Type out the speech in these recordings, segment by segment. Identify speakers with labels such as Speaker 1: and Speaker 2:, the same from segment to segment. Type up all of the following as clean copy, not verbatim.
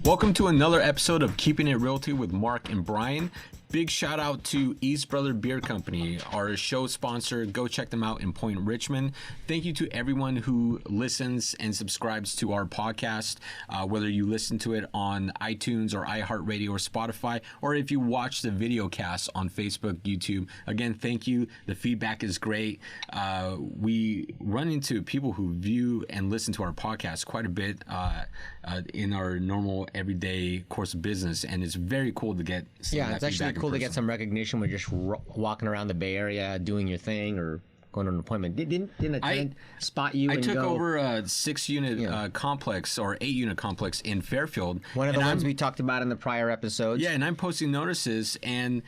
Speaker 1: Welcome to another episode of Keeping It Realty with Marc and Brian. Big shout out to East Brother Beer Company, our show sponsor. Go check them out in Point Richmond. Thank you to everyone who listens and subscribes to our podcast, whether you listen to it on iTunes or iHeartRadio or Spotify, or if you watch the video cast on Facebook, YouTube. Again, thank you. The feedback is great. We run into people who view and listen to our podcast quite a bit in our normal everyday course of business, and it's very cool to get some of that
Speaker 2: it's actually cool to get some recognition when you're just walking around the Bay Area doing your thing or going to an appointment. Didn't a tenant spot you?
Speaker 1: I took over a 6-unit complex or 8-unit complex in Fairfield.
Speaker 2: One of the ones we talked about in the prior episodes.
Speaker 1: Yeah, and I'm posting notices, and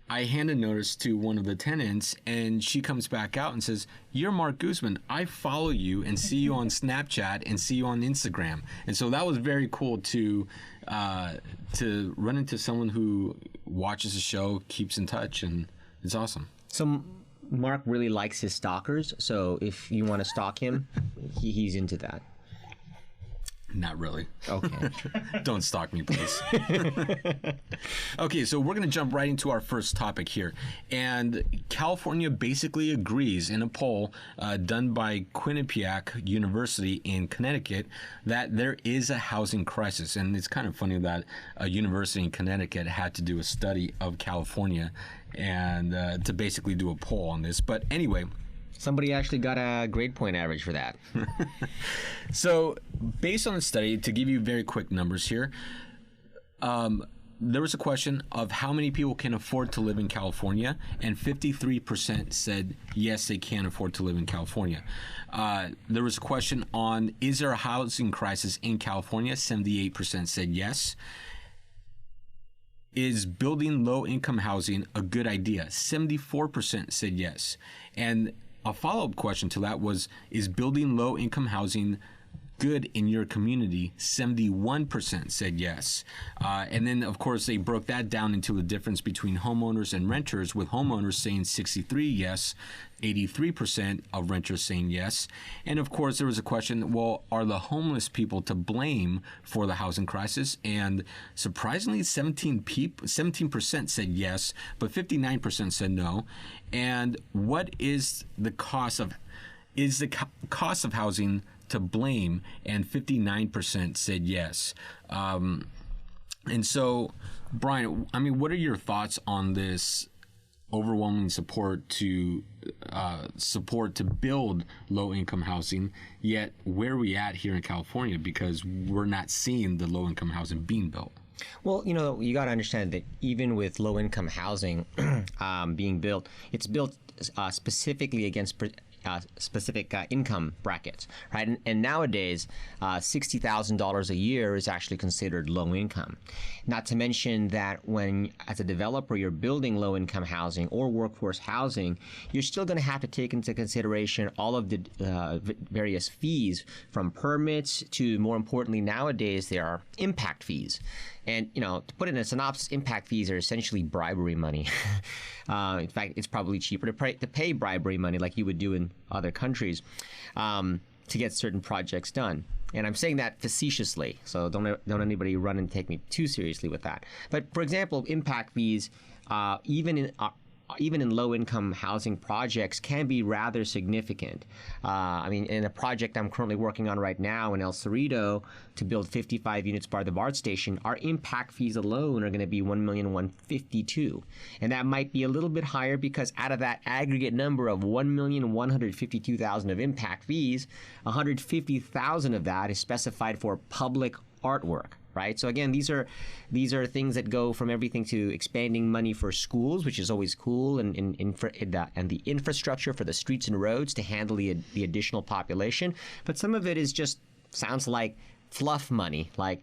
Speaker 1: I hand a notice to one of the tenants, and she comes back out and says, "You're Marc Guzman. I follow you and see you on Snapchat and see you on Instagram." And so that was very cool to run into someone who watches the show, keeps in touch, and it's awesome.
Speaker 2: So Marc really likes his stalkers. So if you want to stalk him, he's into that.
Speaker 1: Not really.
Speaker 2: Okay.
Speaker 1: Don't stalk me, please. Okay, so we're going to jump right into our first topic here. And California basically agrees in a poll done by Quinnipiac University in Connecticut that there is a housing crisis. And it's kind of funny that a university in Connecticut had to do a study of California and to basically do a poll on this. But anyway,
Speaker 2: somebody actually got a grade point average for that.
Speaker 1: So, based on the study, to give you very quick numbers here, there was a question of how many people can afford to live in California, and 53% said yes, they can afford to live in California. There was a question on, is there a housing crisis in California? 78% said yes. Is building low-income housing a good idea? 74% said yes. And a follow-up question to that was, is building low-income housing good in your community? 71% said yes. And then, of course, they broke that down into the difference between homeowners and renters, with homeowners saying 63 yes, 83% of renters saying yes. And, of course, there was a question, well, are the homeless people to blame for the housing crisis? And surprisingly, 17% said yes, but 59% said no. And what is the cost of housing to blame? And 59% said yes. And so, Brian, I mean, what are your thoughts on this overwhelming support to build low-income housing, yet where are we at here in California, because we're not seeing the low-income housing being built?
Speaker 2: Well, you got to understand that even with low-income housing being built, it's built specifically against specific income brackets, right? And nowadays, $60,000 a year is actually considered low income. Not to mention that when, as a developer, you're building low income housing or workforce housing, you're still going to have to take into consideration all of the various fees, from permits to, more importantly, nowadays there are impact fees. And, to put it in a synopsis, impact fees are essentially bribery money. In fact, it's probably cheaper to pay bribery money like you would do in other countries to get certain projects done. And I'm saying that facetiously, so don't anybody run and take me too seriously with that. But, for example, impact fees, even in low-income housing projects, can be rather significant. I mean, in a project I'm currently working on right now in El Cerrito to build 55 units by the BART station, our impact fees alone are going to be $1,152,000. And that might be a little bit higher because out of that aggregate number of $1,152,000 of impact fees, $150,000 of that is specified for public artwork. Right. So again, these are things that go from everything to expanding money for schools, which is always cool, and the infrastructure for the streets and roads to handle the additional population. But some of it is just sounds like fluff money, like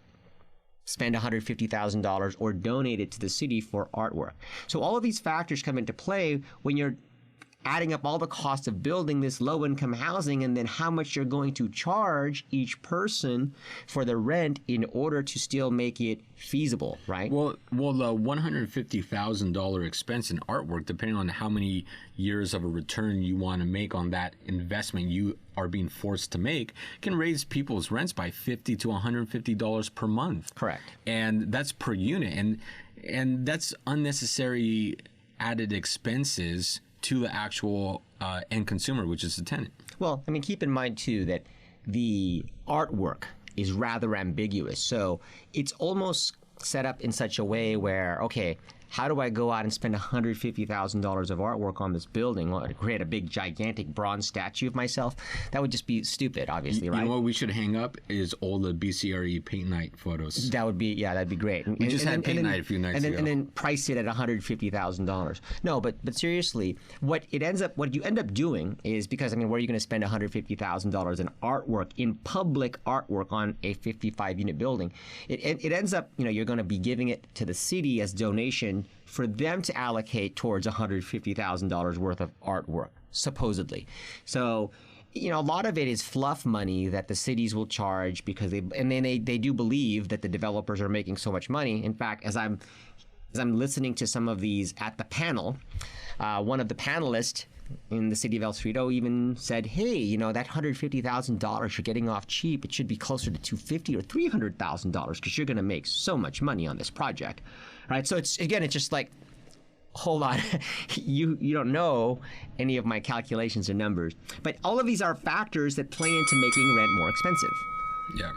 Speaker 2: spend $150,000 or donate it to the city for artwork. So all of these factors come into play when you're adding up all the costs of building this low-income housing and then how much you're going to charge each person for the rent in order to still make it feasible, right?
Speaker 1: Well, the $150,000 expense in artwork, depending on how many years of a return you want to make on that investment you are being forced to make, can raise people's rents by $50 to $150 per month.
Speaker 2: Correct.
Speaker 1: And that's per unit, and that's unnecessary added expenses to the actual end consumer, which is the tenant.
Speaker 2: Well, I mean, keep in mind too that the artwork is rather ambiguous. So it's almost set up in such a way where, okay, how do I go out and spend $150,000 of artwork on this building or create a big, gigantic bronze statue of myself? That would just be stupid, obviously, right?
Speaker 1: You know what we should hang up is all the BCRE paint night photos.
Speaker 2: That would be, yeah, that'd be great.
Speaker 1: We just had paint night a few nights ago.
Speaker 2: And then price it at $150,000. No, but seriously, what you end up doing is, because, I mean, where are you going to spend $150,000 in artwork, in public artwork on a 55-unit building? It ends up, you're going to be giving it to the city as donation for them to allocate towards $150,000 worth of artwork, supposedly. So, a lot of it is fluff money that the cities will charge because they do believe that the developers are making so much money. In fact, as I'm listening to some of these at the panel, one of the panelists in the city of El Cerrito even said, hey, that $150,000 you're getting off cheap, it should be closer to $250,000 or $300,000 because you're going to make so much money on this project. Right? So it's just like, hold on, you don't know any of my calculations or numbers. But all of these are factors that play into making rent more expensive.
Speaker 1: Yeah.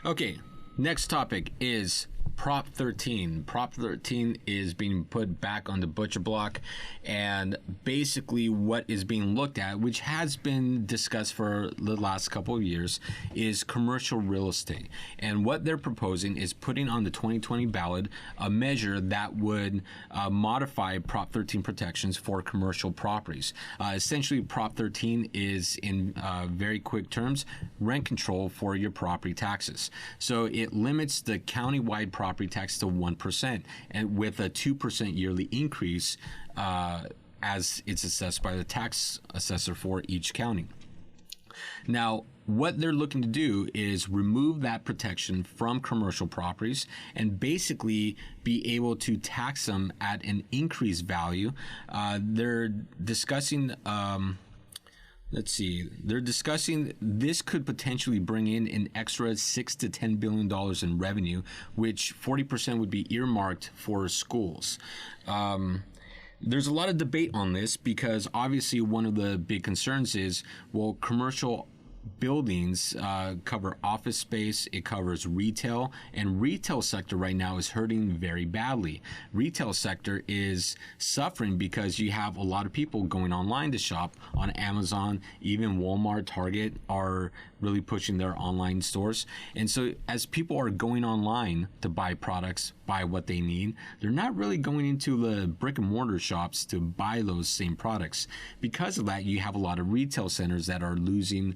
Speaker 1: Okay, next topic is Prop 13. Prop 13 is being put back on the butcher block, and basically what is being looked at, which has been discussed for the last couple of years, is commercial real estate. And what they're proposing is putting on the 2020 ballot a measure that would modify Prop 13 protections for commercial properties. Essentially, Prop 13 is, in very quick terms, rent control for your property taxes. So it limits the countywide property tax to 1%, and with a 2% yearly increase as it's assessed by the tax assessor for each county. Now, what they're looking to do is remove that protection from commercial properties and basically be able to tax them at an increased value. They're discussing They're discussing this could potentially bring in an extra $6 to $10 billion in revenue, which 40% would be earmarked for schools. There's a lot of debate on this because obviously one of the big concerns is, well, commercial buildings cover office space, it covers retail, and retail sector right now is hurting very badly. Retail sector is suffering because you have a lot of people going online to shop on Amazon. Even Walmart, Target are really pushing their online stores. And so as people are going online to buy products, buy what they need, they're not really going into the brick and mortar shops to buy those same products. Because of that, you have a lot of retail centers that are losing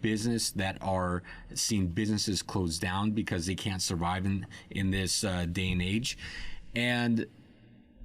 Speaker 1: business, that are seeing businesses close down because they can't survive in this day and age. And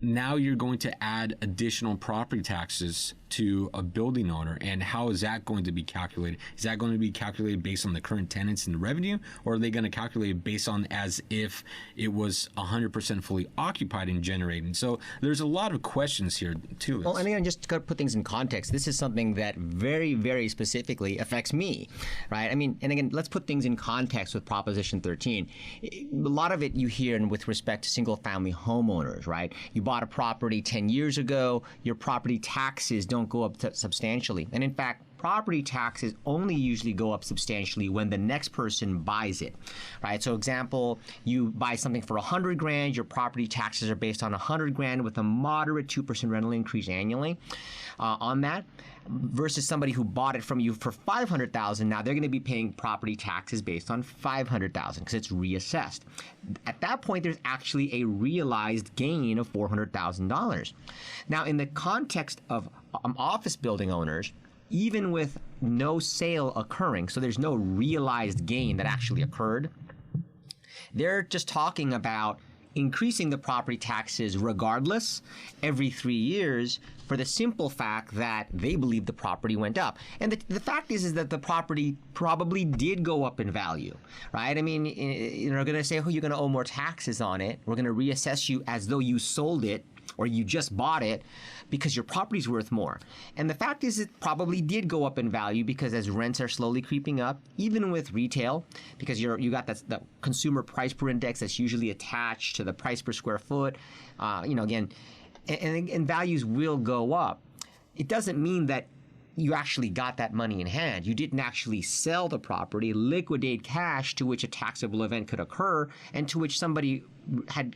Speaker 1: now you're going to add additional property taxes to a building owner. And how is that going to be calculated? Is that going to be calculated based on the current tenants and the revenue? Or are they going to calculate it based on as if it was 100% fully occupied and generating? So there's a lot of questions here too.
Speaker 2: Well, and again, just to put things in context, this is something that very, very specifically affects me, right? I mean, and again, let's put things in context with Proposition 13. A lot of it you hear with respect to single-family homeowners, right? You bought a property 10 years ago, your property taxes don't go up substantially. And in fact, property taxes only usually go up substantially when the next person buys it, right? So example, you buy something for $100,000, your property taxes are based on $100,000 with a moderate 2% rental increase annually on that, versus somebody who bought it from you for $500,000. Now they're going to be paying property taxes based on $500,000 because it's reassessed. At that point, there's actually a realized gain of $400,000. Now, in the context of office building owners, even with no sale occurring, so there's no realized gain that actually occurred, they're just talking about increasing the property taxes regardless every 3 years for the simple fact that they believe the property went up. And the fact is that the property probably did go up in value, right? I mean, they're going to say, oh, you're going to owe more taxes on it. We're going to reassess you as though you sold it or you just bought it because your property's worth more. And the fact is it probably did go up in value because as rents are slowly creeping up, even with retail, because you got that consumer price per index that's usually attached to the price per square foot, again, and values will go up. It doesn't mean that you actually got that money in hand. You didn't actually sell the property, liquidate cash to which a taxable event could occur and to which somebody had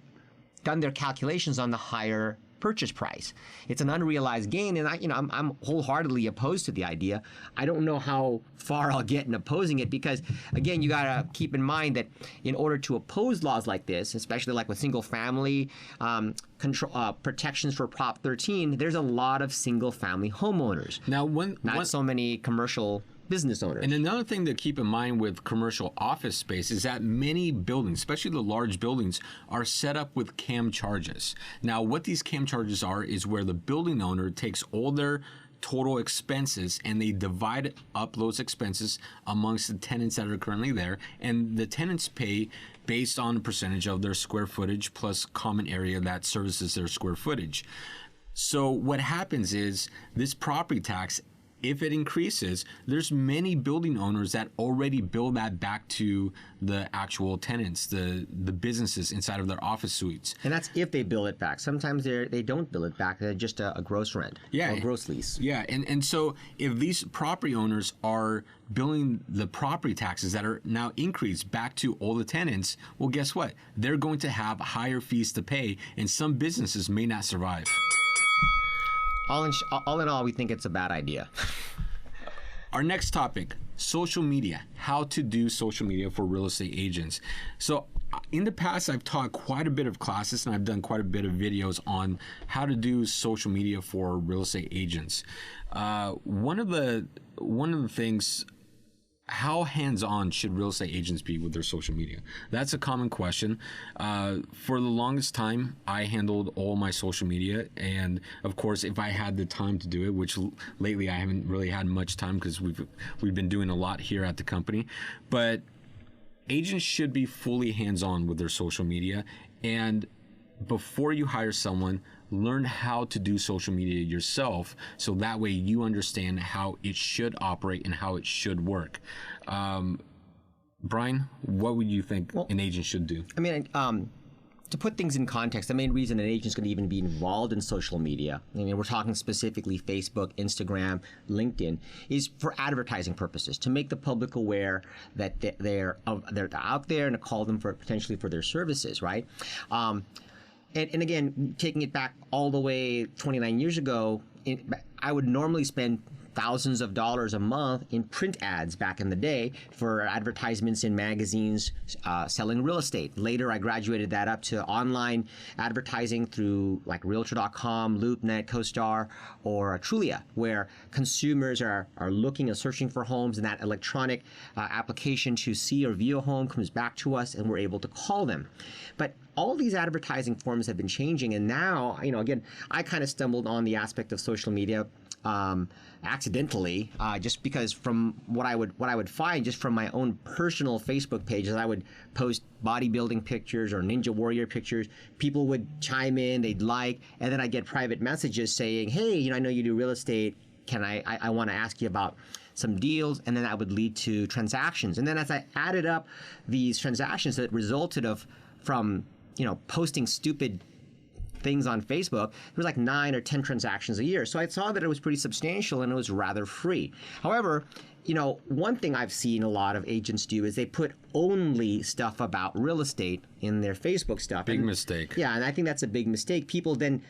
Speaker 2: done their calculations on the higher purchase price. It's an unrealized gain, and I'm wholeheartedly opposed to the idea. I don't know how far I'll get in opposing it because, again, you gotta keep in mind that in order to oppose laws like this, especially like with single-family protections for Prop 13, there's a lot of single-family homeowners.
Speaker 1: Now,
Speaker 2: not so many commercial business owners.
Speaker 1: And another thing to keep in mind with commercial office space is that many buildings, especially the large buildings, are set up with CAM charges. Now, what these CAM charges are is where the building owner takes all their total expenses and they divide up those expenses amongst the tenants that are currently there, and the tenants pay based on a percentage of their square footage plus common area that services their square footage. So what happens is this property tax, if it increases, there's many building owners that already bill that back to the actual tenants, the businesses inside of their office suites.
Speaker 2: And that's if they bill it back. Sometimes they don't bill it back. They're just a gross rent or gross lease.
Speaker 1: Yeah, and so if these property owners are billing the property taxes that are now increased back to all the tenants, well, guess what? They're going to have higher fees to pay, and some businesses may not survive.
Speaker 2: All in all, we think it's a bad idea.
Speaker 1: Our next topic, social media. How to do social media for real estate agents. So in the past, I've taught quite a bit of classes and I've done quite a bit of videos on how to do social media for real estate agents. One of the things, how hands-on should real estate agents be with their social media? That's a common question. For the longest time, I handled all my social media. And of course, if I had the time to do it, which lately I haven't really had much time because we've been doing a lot here at the company. But agents should be fully hands-on with their social media. And before you hire someone, learn how to do social media yourself so that way you understand how it should operate and how it should work. Brian, what would you think an agent should do?
Speaker 2: I mean, to put things in context, the main reason an agent's going to even be involved in social media, I mean, we're talking specifically Facebook, Instagram, LinkedIn, is for advertising purposes, to make the public aware that they're out there and to call them potentially for their services, right? And again, taking it back all the way 29 years ago, I would normally spend thousands of dollars a month in print ads back in the day for advertisements in magazines selling real estate. Later, I graduated that up to online advertising through like Realtor.com, LoopNet, CoStar, or Trulia, where consumers are looking and searching for homes, and that electronic application to see or view a home comes back to us, and we're able to call them. But all these advertising forms have been changing, and now, again, I kind of stumbled on the aspect of social media accidentally, just because from what I would find just from my own personal Facebook pages, I would post bodybuilding pictures or Ninja Warrior pictures. People would chime in, they'd like, and then I get private messages saying, hey, I know you do real estate. Can I want to ask you about some deals, and then that would lead to transactions. And then as I added up these transactions that resulted from posting stupid things on Facebook, there was like 9 or 10 transactions a year. So I saw that it was pretty substantial and it was rather free. However, one thing I've seen a lot of agents do is they put only stuff about real estate in their Facebook stuff.
Speaker 1: Big mistake.
Speaker 2: Yeah, and I think that's a big mistake. People then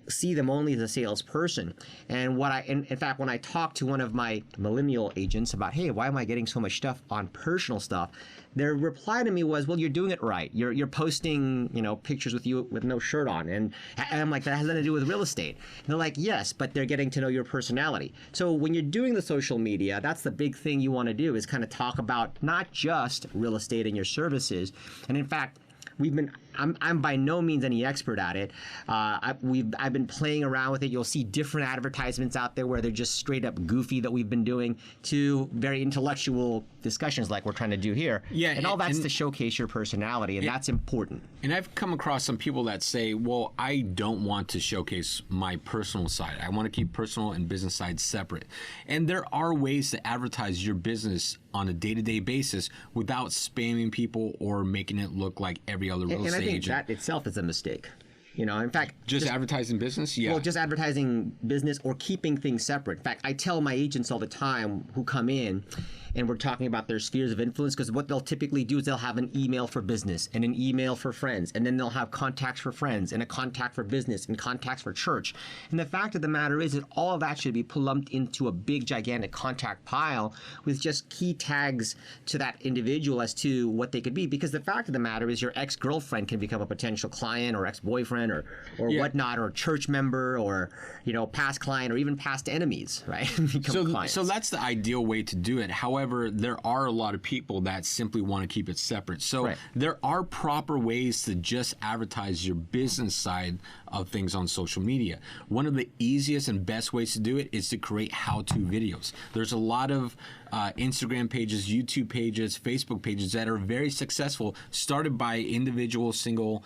Speaker 2: see them only as a salesperson. And in fact, when I talked to one of my millennial agents about, hey, why am I getting so much stuff on personal stuff? Their reply to me was, well, you're doing it right. You're posting, pictures with you with no shirt on. And I'm like, that has nothing to do with real estate. And they're like, yes, but they're getting to know your personality. So when you're doing the social media, that's the big thing you want to do, is kind of talk about not just real estate and your services. And in fact, I'm by no means any expert at it. I've been playing around with it. You'll see different advertisements out there where they're just straight up goofy that we've been doing, to very intellectual discussions like we're trying to do here.
Speaker 1: Yeah,
Speaker 2: and all that's to showcase your personality, and that's important.
Speaker 1: And I've come across some people that say, well, I don't want to showcase my personal side. I want to keep personal and business sides separate. And there are ways to advertise your business on a day-to-day basis without spamming people or making it look like every other real estate agent.
Speaker 2: And I think that itself is a mistake. In fact,
Speaker 1: just advertising business? Yeah.
Speaker 2: Well, just advertising business or keeping things separate. In fact, I tell my agents all the time who come in and we're talking about their spheres of influence, because what they'll typically do is they'll have an email for business and an email for friends, and then they'll have contacts for friends and a contact for business and contacts for church. And the fact of the matter is that all of that should be lumped into a big, gigantic contact pile with just key tags to that individual as to what they could be. Because the fact of the matter is your ex-girlfriend can become a potential client or ex-boyfriend or whatnot, or church member, or past client, or even past enemies, right? Become clients.
Speaker 1: So that's the ideal way to do it. However, there are a lot of people that simply want to keep it separate. So there are proper ways to just advertise your business side of things on social media. One of the easiest and best ways to do it is to create how-to videos. There's a lot of Instagram pages, YouTube pages, Facebook pages that are very successful, started by individual, single,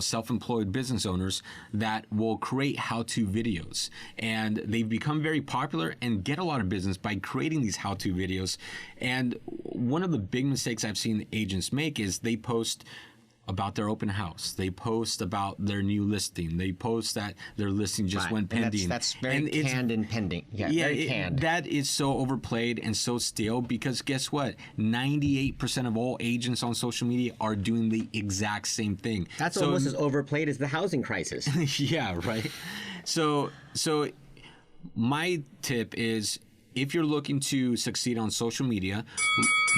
Speaker 1: self-employed business owners that will create how-to videos. And they've become very popular and get a lot of business by creating these how-to videos. And one of the big mistakes I've seen agents make is they post about their open house. They post about their new listing. They post that their listing just went pending.
Speaker 2: That's very canned and pending. Yeah, very canned.
Speaker 1: That is so overplayed and so stale, because guess what? 98% of all agents on social media are doing the exact same thing.
Speaker 2: That's almost as overplayed as the housing crisis.
Speaker 1: Yeah, right. So my tip is, if you're looking to succeed on social media,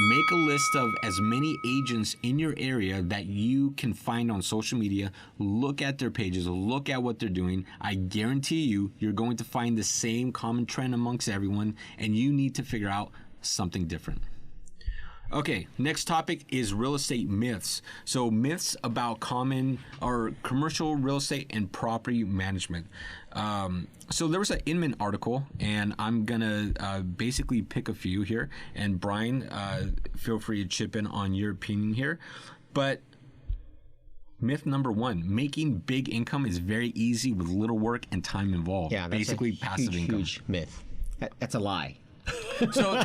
Speaker 1: make a list of as many agents in your area that you can find on social media. Look at their pages, look at what they're doing. I guarantee you're going to find the same common trend amongst everyone, and you need to figure out something different. Okay, next topic is real estate myths. So myths about common or commercial real estate and property management. So there was an Inman article, and I'm gonna basically pick a few here. And Brian, feel free to chip in on your opinion here. But myth number one: making big income is very easy with little work and time involved.
Speaker 2: Yeah, that's
Speaker 1: basically
Speaker 2: a
Speaker 1: passive income.
Speaker 2: Huge myth. That's a lie.
Speaker 1: So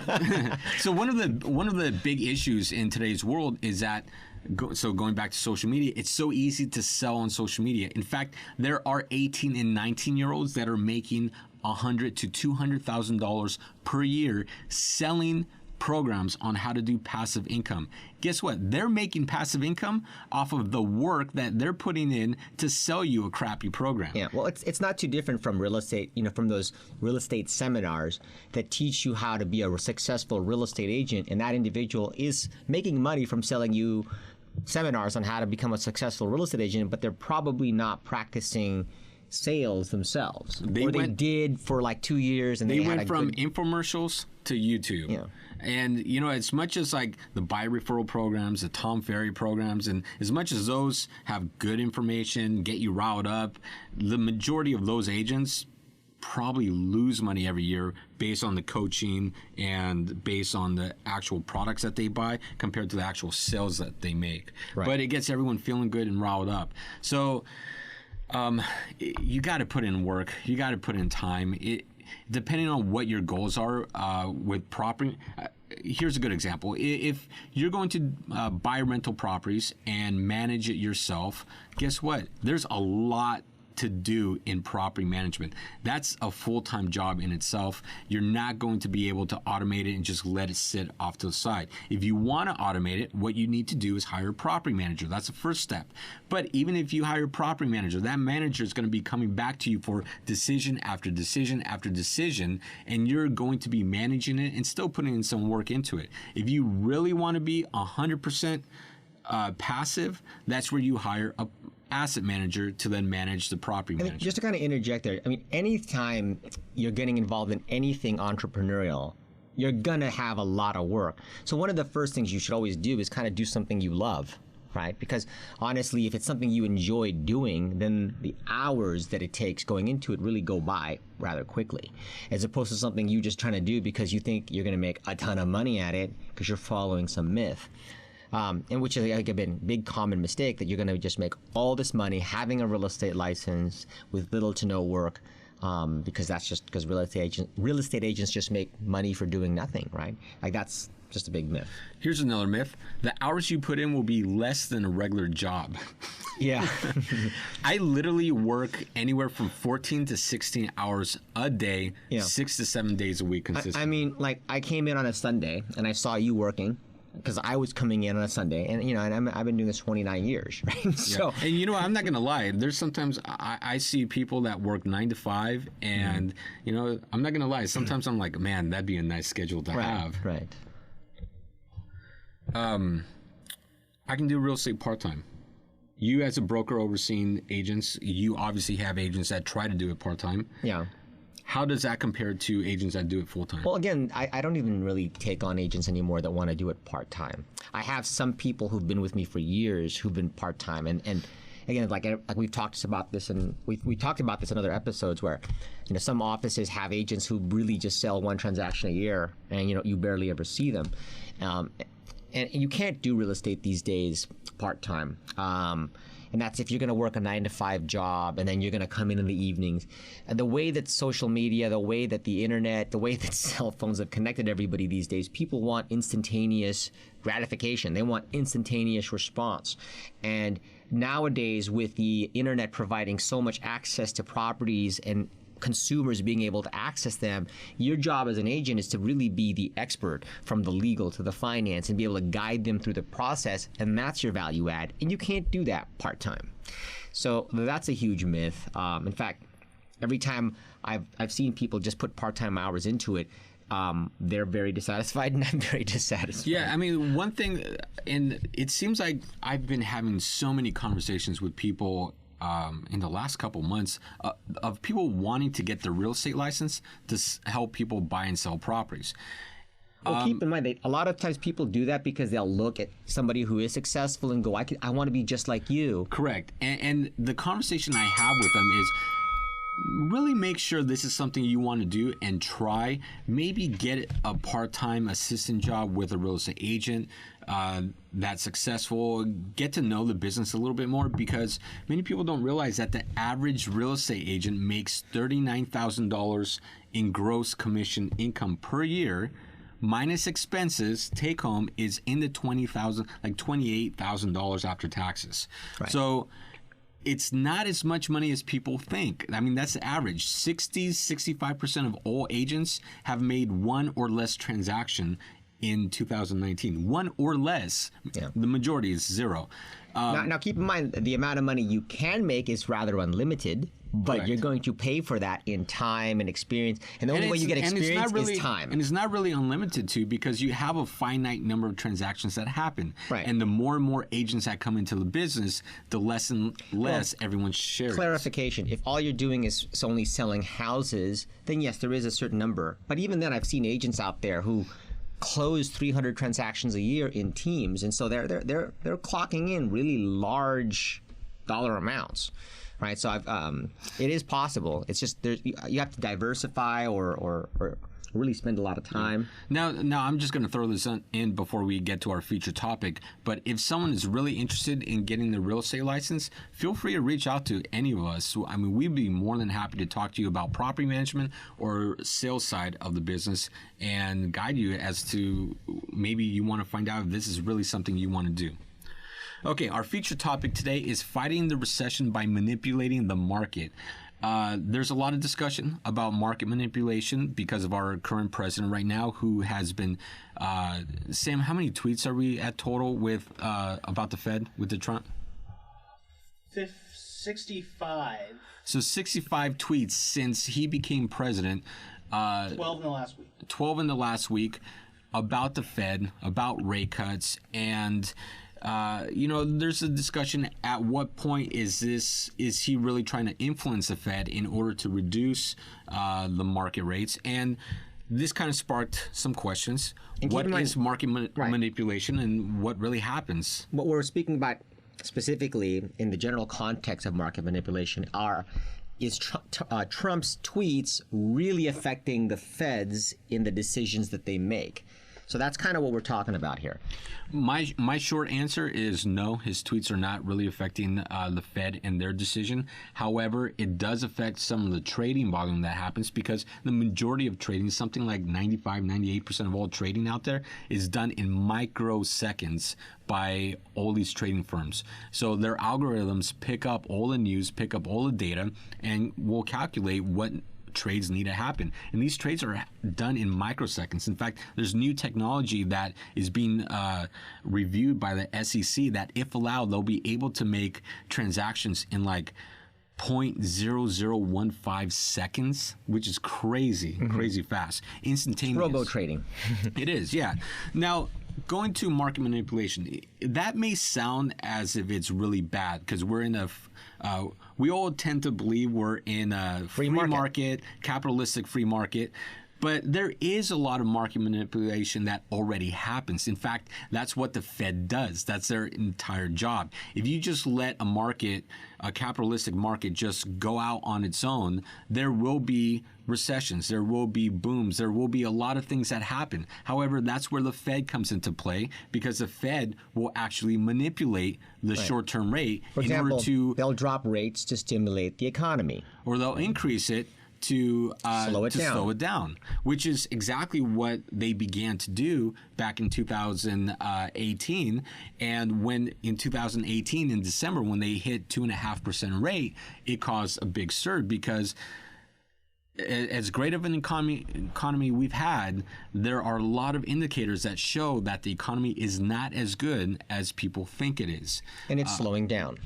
Speaker 1: one of the big issues in today's world is that, going back to social media, it's so easy to sell on social media. In fact, there are 18 and 19-year-olds that are making $100,000 to $200,000 per year selling programs on how to do passive income. Guess what? They're making passive income off of the work that they're putting in to sell you a crappy program.
Speaker 2: Yeah, well, it's not too different from real estate, from those real estate seminars that teach you how to be a successful real estate agent, and that individual is making money from selling you seminars on how to become a successful real estate agent, but they're probably not practicing sales themselves. They did for like 2 years, and they
Speaker 1: went from infomercials to YouTube.
Speaker 2: Yeah.
Speaker 1: And, as much as like the buy referral programs, the Tom Ferry programs, and as much as those have good information, get you riled up, the majority of those agents probably lose money every year based on the coaching and based on the actual products that they buy compared to the actual sales that they make. Right. But it gets everyone feeling good and riled up. So you got to put in work. You got to put in time. Depending on what your goals are with property. Here's a good example. If you're going to buy rental properties and manage it yourself, guess what? There's a lot to do in property management. That's a full-time job in itself. You're not going to be able to automate it and just let it sit off to the side. If you want to automate it, what you need to do is hire a property manager. That's the first step. But even if you hire a property manager, that manager is going to be coming back to you for decision after decision after decision, and you're going to be managing it and still putting in some work into it. If you really want to be 100% passive, that's where you hire a asset manager to then manage the property management.
Speaker 2: Just to kind of interject there, anytime you're getting involved in anything entrepreneurial, you're gonna have a lot of work. So one of the first things you should always do is kind of do something you love. right? Because honestly, if it's something you enjoy doing, then the hours that it takes going into it really go by rather quickly, as opposed to something you just trying to do because you think you're going to make a ton of money at it because you're following some myth. And which is like a big common mistake, that you're going to just make all this money having a real estate license with little to no work, because that's just because real estate agents just make money for doing nothing, right? Like that's just a big myth.
Speaker 1: Here's another myth. The hours you put in will be less than a regular job.
Speaker 2: Yeah.
Speaker 1: I literally work anywhere from 14 to 16 hours a day, 6 to 7 days a week consistently.
Speaker 2: I mean, like I came in on a Sunday and I saw you working, because I was coming in on a Sunday, and I've been doing this 29 years, right? So,
Speaker 1: and I'm not gonna lie. There's sometimes I see people that work 9 to 5, and I'm not gonna lie. Sometimes I'm like, man, that'd be a nice schedule to have.
Speaker 2: Right.
Speaker 1: I can do real estate part-time. You, as a broker overseeing agents, you obviously have agents that try to do it part-time.
Speaker 2: Yeah.
Speaker 1: How does that compare to agents that do it full-time?
Speaker 2: Well, again, I don't even really take on agents anymore that want to do it part-time. I have some people who've been with me for years who've been part-time, and again, like we've talked about this, and we talked about this in other episodes, where some offices have agents who really just sell one transaction a year, and you barely ever see them. And you can't do real estate these days part-time. And that's if you're going to work a 9 to 5 job and then you're going to come in the evenings. And the way that social media, the way that the internet, the way that cell phones have connected everybody these days, people want instantaneous gratification. They want instantaneous response. And nowadays, with the internet providing so much access to properties and consumers being able to access them, your job as an agent is to really be the expert, from the legal to the finance, and be able to guide them through the process, and that's your value add, and you can't do that part-time. So that's a huge myth. In fact, every time I've seen people just put part-time hours into it, they're very dissatisfied, and I'm very dissatisfied.
Speaker 1: Yeah, I mean, one thing, and it seems like I've been having so many conversations with people in the last couple months of people wanting to get their real estate license to help people buy and sell properties.
Speaker 2: Well, keep in mind, a lot of times people do that because they'll look at somebody who is successful and go, I want to be just like you.
Speaker 1: Correct. And the conversation I have with them is, really make sure this is something you want to do and try. Maybe get a part-time assistant job with a real estate agent that's successful. Get to know the business a little bit more, because many people don't realize that the average real estate agent makes $39,000 in gross commission income per year, minus expenses. Take home is in the $20,000, like $28,000 after taxes. Right. So it's not as much money as people think. I mean, that's the average. 65% of all agents have made one or less transaction in 2019. One or less. Yeah. The majority is zero.
Speaker 2: Now, keep in mind, the amount of money you can make is rather unlimited, but
Speaker 1: Correct.
Speaker 2: You're going to pay for that in time and experience. And the only way you get experience is time.
Speaker 1: And it's not really unlimited, too, because you have a finite number of transactions that happen.
Speaker 2: Right.
Speaker 1: And the more and more agents that come into the business, the less and less everyone shares.
Speaker 2: Clarification. If all you're doing is only selling houses, then yes, there is a certain number. But even then, I've seen agents out there who close 300 transactions a year in teams, and so they're clocking in really large dollar amounts, right? So it is possible. It's just you have to diversify or really spend a lot of time.
Speaker 1: Now I'm just going to throw this in before we get to our feature topic. But if someone is really interested in getting the real estate license, feel free to reach out to any of us. I mean, we'd be more than happy to talk to you about property management or sales side of the business and guide you as to maybe you want to find out if this is really something you want to do. Okay, our feature topic today is fighting the recession by manipulating the market. There's a lot of discussion about market manipulation because of our current president right now, who has been, Sam, how many tweets are we at total with about the Fed with the Trump?
Speaker 3: 65.
Speaker 1: So 65 tweets since he became president.
Speaker 3: 12 in the last week.
Speaker 1: 12 in the last week about the Fed, about rate cuts, and there's a discussion at what point is he really trying to influence the Fed in order to reduce the market rates? And this kind of sparked some questions.
Speaker 2: And
Speaker 1: What
Speaker 2: keep in mind-
Speaker 1: is market manipulation, and what really happens?
Speaker 2: What we're speaking about specifically in the general context of market manipulation is Trump's tweets really affecting the feds in the decisions that they make? So that's kind of what we're talking about here.
Speaker 1: My short answer is no. His tweets are not really affecting the Fed and their decision. However, it does affect some of the trading volume that happens, because the majority of trading, something like 98% of all trading out there, is done in microseconds by all these trading firms. So their algorithms pick up all the news, pick up all the data, and will calculate what trades need to happen. And these trades are done in microseconds. In fact, there's new technology that is being reviewed by the SEC that, if allowed, they'll be able to make transactions in like 0.0015 seconds, which is crazy, crazy fast. Instantaneous.
Speaker 2: Robo trading.
Speaker 1: It is, yeah. Now, going to market manipulation, that may sound as if it's really bad, because we're in we all tend to believe we're in a free market, capitalistic free market. But there is a lot of market manipulation that already happens. In fact, that's what the Fed does. That's their entire job. If you just let a capitalistic market, just go out on its own, there will be recessions, there will be booms, there will be a lot of things that happen. However, that's where the Fed comes into play, because the Fed will actually manipulate the short-term rate
Speaker 2: For example, they'll drop rates to stimulate the economy.
Speaker 1: Or they'll increase it to slow it down, which is exactly what they began to do back in 2018. And when in 2018 in December, when they hit 2.5% rate, it caused a big surge, because as great of an economy we've had, there are a lot of indicators that show that the economy is not as good as people think it is.
Speaker 2: And it's slowing down.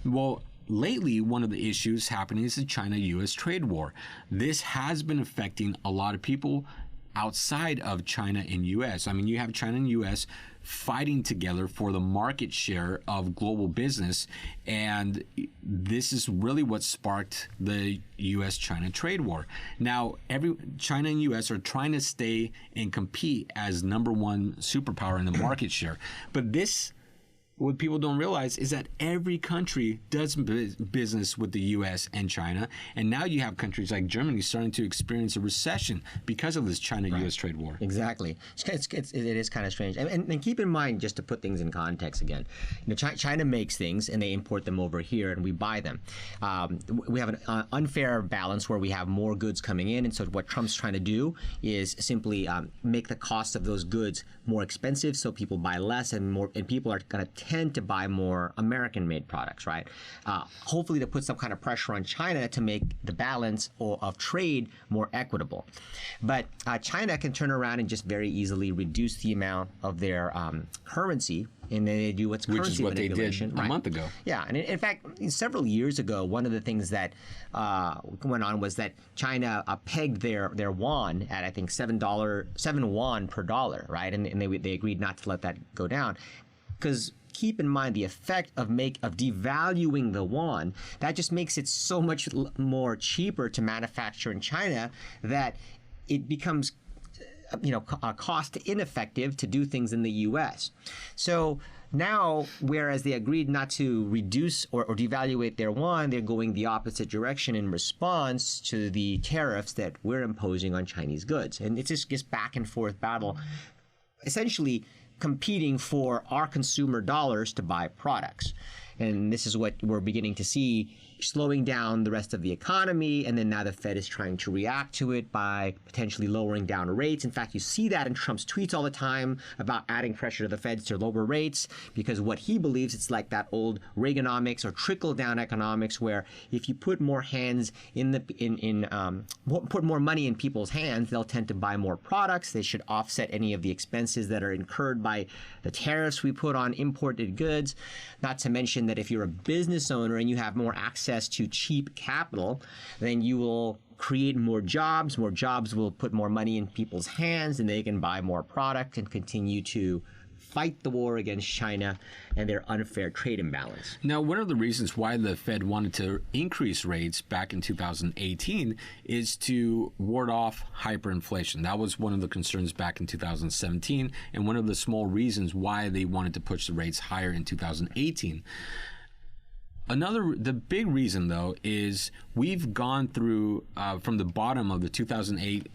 Speaker 1: Well, lately, one of the issues happening is the China-U.S. trade war. This has been affecting a lot of people outside of China and U.S. I mean, you have China and U.S. fighting together for the market share of global business, and this is really what sparked the U.S.-China trade war. Now, China and U.S. are trying to stay and compete as number one superpower in the market share, but what people don't realize is that every country does business with the U.S. and China, and now you have countries like Germany starting to experience a recession because of this China-U.S. trade war.
Speaker 2: Exactly. It is kind of strange. And keep in mind, just to put things in context again, China makes things and they import them over here and we buy them. We have an unfair balance where we have more goods coming in, and so what Trump's trying to do is simply make the cost of those goods more expensive, so people buy less, and people are going to tend to buy more American-made products, right? Hopefully to put some kind of pressure on China to make the balance of trade more equitable. But China can turn around and just very easily reduce the amount of their currency, and then they do what's currency manipulation.
Speaker 1: Which is what they did a month ago.
Speaker 2: Yeah, and in fact, several years ago, one of the things that went on was that China pegged their yuan at, I think, $7 yuan per dollar, right? And they agreed not to let that go down, because keep in mind the effect of devaluing the yuan. That just makes it so much more cheaper to manufacture in China that it becomes cost ineffective to do things in the U.S. So now, whereas they agreed not to reduce or devaluate their yuan, they're going the opposite direction in response to the tariffs that we're imposing on Chinese goods. And it's just this back and forth battle, essentially competing for our consumer dollars to buy products. And this is what we're beginning to see, slowing down the rest of the economy, and then now the Fed is trying to react to it by potentially lowering down rates. In fact, you see that in Trump's tweets all the time about adding pressure to the Feds to lower rates, because what he believes, it's like that old Reaganomics or trickle-down economics, where if you put more hands put more money in people's hands, they'll tend to buy more products. They should offset any of the expenses that are incurred by the tariffs we put on imported goods. Not to mention that if you're a business owner and you have more access to cheap capital, then you will create more jobs. More jobs will put more money in people's hands, and they can buy more product and continue to fight the war against China and their unfair trade imbalance.
Speaker 1: Now, one of the reasons why the Fed wanted to increase rates back in 2018 is to ward off hyperinflation. That was one of the concerns back in 2017, and one of the small reasons why they wanted to push the rates higher in 2018. The big reason, though, is we've gone through from the bottom of the 2008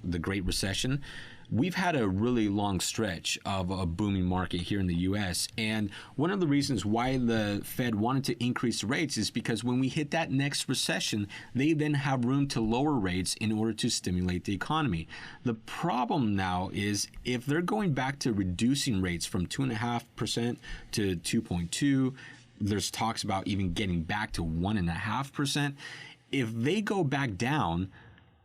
Speaker 1: the Great Recession. We've had a really long stretch of a booming market here in the U.S. And one of the reasons why the Fed wanted to increase the rates is because when we hit that next recession, they then have room to lower rates in order to stimulate the economy. The problem now is if they're going back to reducing rates from 2.5% to 2.2%, there's talks about even getting back to 1.5%. If they go back down,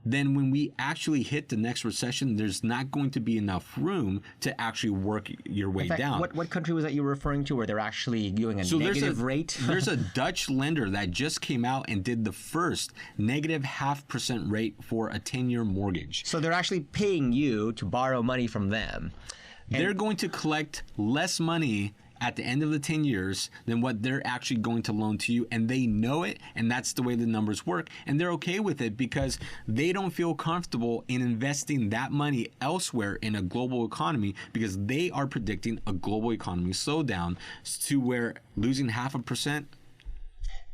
Speaker 1: then when we actually hit the next recession, there's not going to be enough room to actually work your way down.
Speaker 2: What country was that you were referring to where they're actually doing a negative rate?
Speaker 1: There's a Dutch lender that just came out and did the first negative 0.5% rate for a 10-year mortgage.
Speaker 2: So they're actually paying you to borrow money from them.
Speaker 1: They're going to collect less money at the end of the 10 years than what they're actually going to loan to you, and they know it, and that's the way the numbers work, and they're okay with it because they don't feel comfortable in investing that money elsewhere in a global economy because they are predicting a global economy slowdown to where losing 0.5%,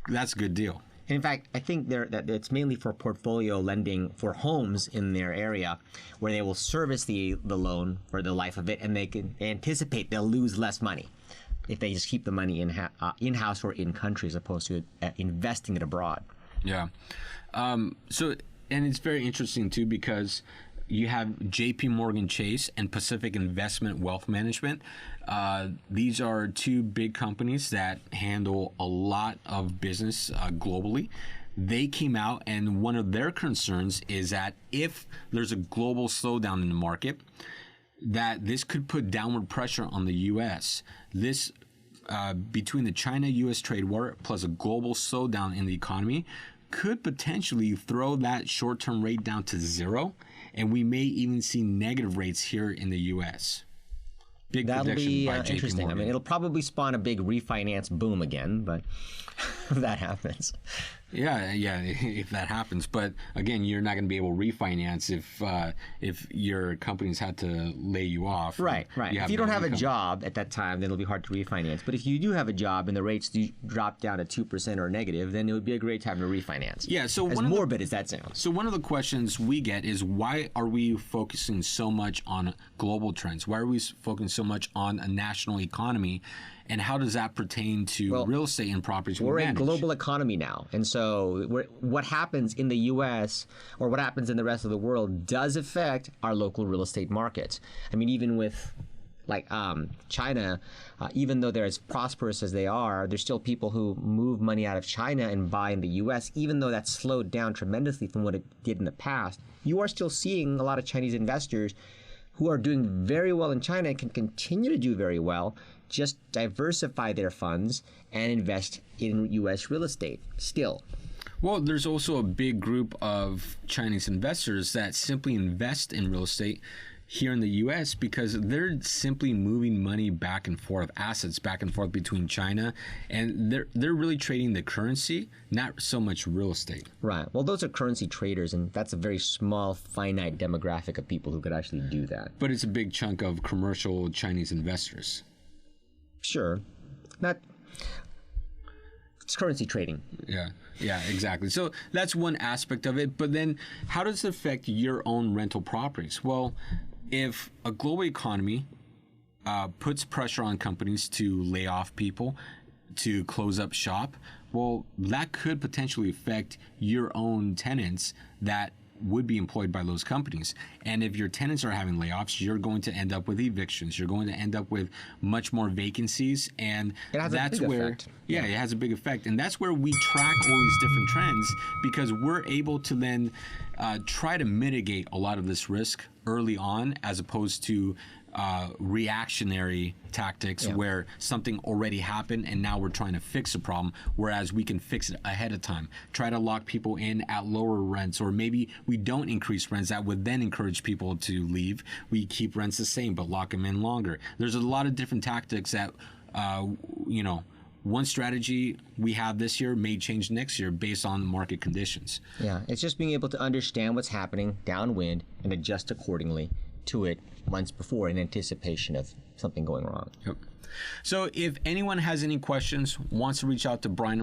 Speaker 1: that's a good deal.
Speaker 2: In fact, I think that it's mainly for portfolio lending for homes in their area where they will service the loan for the life of it, and they can anticipate they'll lose less money if they just keep the money in-house or in country as opposed to investing it abroad.
Speaker 1: Yeah. And it's very interesting, too, because you have JP Morgan Chase and Pacific Investment Wealth Management. These are two big companies that handle a lot of business globally. They came out, and one of their concerns is that if there's a global slowdown in the market, that this could put downward pressure on the U.S. This, between the China-U.S. trade war plus a global slowdown in the economy, could potentially throw that short-term rate down to zero, and we may even see negative rates here in the U.S.
Speaker 2: That'll be interesting. I mean, it'll probably spawn a big refinance boom again, but if that happens.
Speaker 1: Yeah, if that happens. But again, you're not going to be able to refinance if your companies had to lay you off.
Speaker 2: Right. If you don't have a job at that time, then it'll be hard to refinance. But if you do have a job and the rates do drop down to 2% or negative, then it would be a great time to refinance.
Speaker 1: Yeah. So
Speaker 2: as morbid as that sounds.
Speaker 1: So one of the questions we get is, why are we focusing so much on global trends? Why are we focusing so much on a national economy? And how does that pertain to real estate and properties?
Speaker 2: We're a global economy now. And so what happens in the U.S. or what happens in the rest of the world does affect our local real estate markets. I mean, even with China, even though they're as prosperous as they are, there's still people who move money out of China and buy in the U.S., even though that's slowed down tremendously from what it did in the past. You are still seeing a lot of Chinese investors who are doing very well in China and can continue to do very well, just diversify their funds and invest in U.S. real estate still.
Speaker 1: Well, there's also a big group of Chinese investors that simply invest in real estate here in the U.S. because they're simply moving money back and forth, assets back and forth between China, and they're really trading the currency, not so much real estate.
Speaker 2: Right. Well, those are currency traders, and that's a very small, finite demographic of people who could actually do that.
Speaker 1: But it's a big chunk of commercial Chinese investors.
Speaker 2: Sure. It's currency trading.
Speaker 1: Yeah, exactly. So that's one aspect of it. But then how does it affect your own rental properties? Well, if a global economy puts pressure on companies to lay off people, to close up shop, well, that could potentially affect your own tenants that would be employed by those companies. And if your tenants are having layoffs, you're going to end up with evictions. You're going to end up with much more vacancies, and that's where it has a big effect. And that's where we track all these different trends, because we're able to then try to mitigate a lot of this risk early on, as opposed to reactionary tactics where something already happened and now we're trying to fix a problem, whereas we can fix it ahead of time. Try to lock people in at lower rents, or maybe we don't increase rents. That would then encourage people to leave. We keep rents the same but lock them in longer. There's a lot of different tactics that one strategy we have this year may change next year based on market conditions.
Speaker 2: Yeah, it's just being able to understand what's happening downwind and adjust accordingly to it months before in anticipation of something going wrong.
Speaker 1: Yep. So if anyone has any questions, wants to reach out to Brian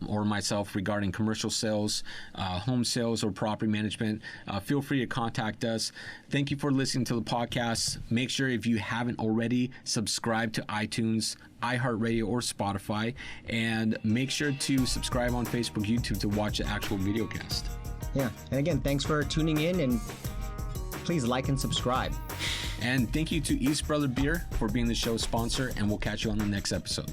Speaker 1: or myself regarding commercial sales, home sales, or property management, feel free to contact us. Thank you for listening to the podcast. Make sure, if you haven't already, subscribe to iTunes, iHeartRadio, or Spotify, and make sure to subscribe on Facebook, YouTube to watch the actual video cast.
Speaker 2: Yeah, and again, thanks for tuning in, and please like and subscribe.
Speaker 1: And thank you to East Brother Beer for being the show's sponsor, and we'll catch you on the next episode.